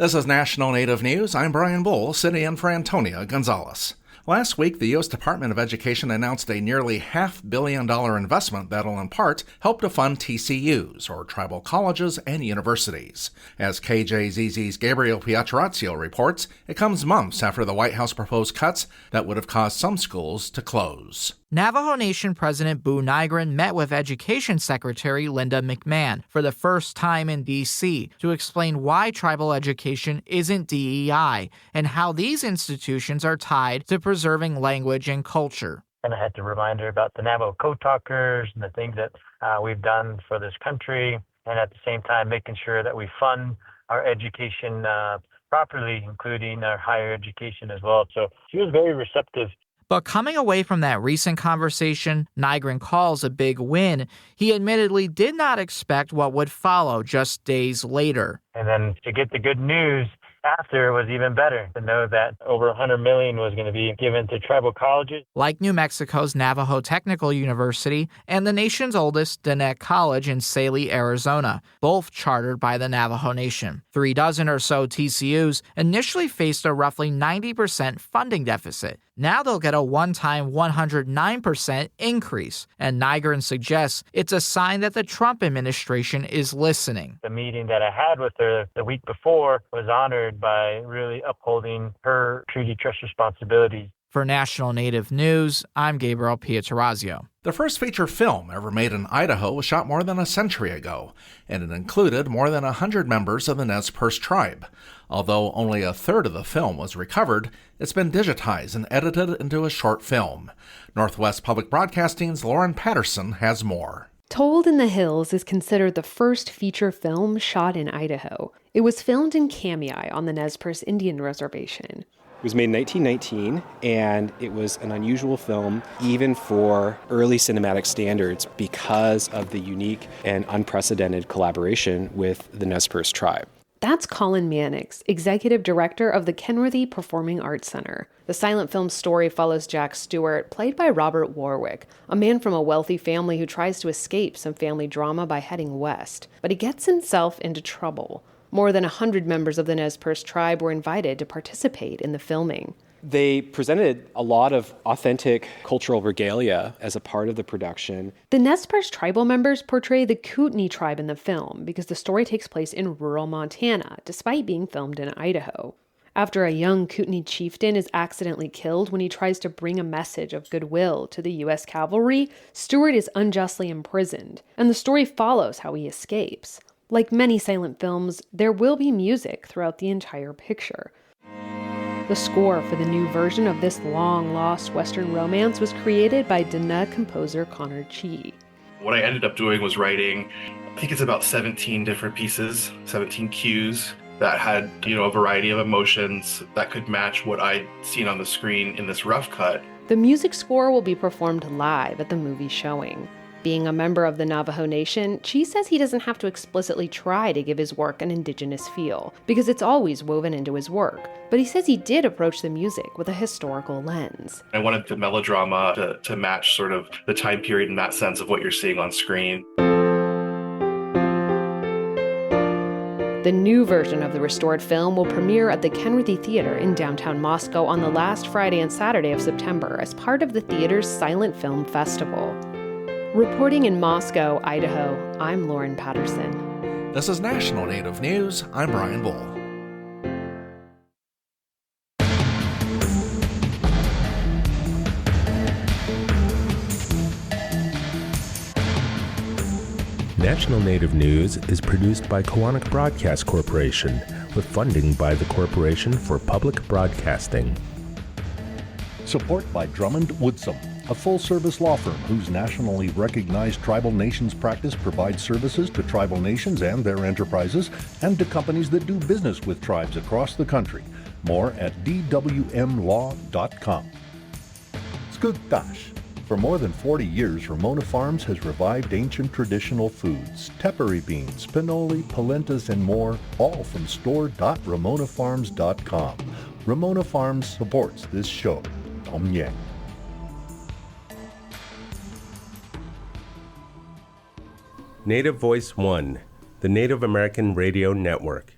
This is National Native News. I'm Brian Bull, sitting in for Antonia Gonzalez. Last week, the U.S. Department of Education announced a nearly $500 million investment that'll in part help to fund TCUs, or tribal colleges and universities. As KJZZ's Gabriel Pietrorazio reports, it comes months after the White House proposed cuts that would have caused some schools to close. Navajo Nation President Boo Nygren met with Education Secretary Linda McMahon for the first time in D.C. to explain why tribal education isn't DEI and how these institutions are tied to preserving language and culture. And I had to remind her about the Navajo Code Talkers and the things that we've done for this country, and at the same time making sure that we fund our education properly, including our higher education as well. So she was very receptive. But coming away from that recent conversation Nygren calls a big win, he admittedly did not expect what would follow just days later. And then to get the good news after was even better, to know that over $100 million was going to be given to tribal colleges. Like New Mexico's Navajo Technical University and the nation's oldest Dinnett College in Saline, Arizona, both chartered by the Navajo Nation. 36 or so TCUs initially faced a roughly 90% funding deficit. Now they'll get a one-time 109% increase, and Nygren suggests it's a sign that the Trump administration is listening. The meeting that I had with her the week before was honored by really upholding her treaty trust responsibilities. For National Native News, I'm Gabriel Pietrorazio. The first feature film ever made in Idaho was shot more than a century ago, and it included more than 100 members of the Nez Perce tribe. Although only a third of the film was recovered, it's been digitized and edited into a short film. Northwest Public Broadcasting's Lauren Patterson has more. Told in the Hills is considered the first feature film shot in Idaho. It was filmed in Kamiah on the Nez Perce Indian Reservation. It was made in 1919, and it was an unusual film even for early cinematic standards because of the unique and unprecedented collaboration with the Nez Perce tribe. That's Colin Mannix, executive director of the Kenworthy Performing Arts Center. The silent film story follows Jack Stewart, played by Robert Warwick, a man from a wealthy family who tries to escape some family drama by heading west. But he gets himself into trouble. More than 100 members of the Nez Perce tribe were invited to participate in the filming. They presented a lot of authentic cultural regalia as a part of the production. The Nez Perce tribal members portray the Kootenai tribe in the film because the story takes place in rural Montana, despite being filmed in Idaho. After a young Kootenai chieftain is accidentally killed when he tries to bring a message of goodwill to the U.S. cavalry, Stewart is unjustly imprisoned, and the story follows how he escapes. Like many silent films, there will be music throughout the entire picture. The score for the new version of this long-lost Western romance was created by Dinnett composer Connor Chee. What I ended up doing was writing, I think it's about 17 different pieces, 17 cues that had, a variety of emotions that could match what I'd seen on the screen in this rough cut. The music score will be performed live at the movie showing. Being a member of the Navajo Nation, Chee says he doesn't have to explicitly try to give his work an indigenous feel, because it's always woven into his work. But he says he did approach the music with a historical lens. I wanted the melodrama to match sort of the time period in that sense of what you're seeing on screen. The new version of the restored film will premiere at the Kenworthy Theater in downtown Moscow on the last Friday and Saturday of September as part of the theater's Silent Film Festival. Reporting in Moscow, Idaho, I'm Lauren Patterson. This is National Native News. I'm Brian Bull. National Native News is produced by Koahnic Broadcast Corporation with funding by the Corporation for Public Broadcasting. Support by Drummond Woodsum, a full-service law firm whose nationally recognized tribal nations practice provides services to tribal nations and their enterprises and to companies that do business with tribes across the country. More at dwmlaw.com. Skugtash. For more than 40 years, Ramona Farms has revived ancient traditional foods, tepary beans, pinoli, polentas, and more, all from store.ramonafarms.com. Ramona Farms supports this show. Tom Yang. Native Voice One, the Native American Radio Network.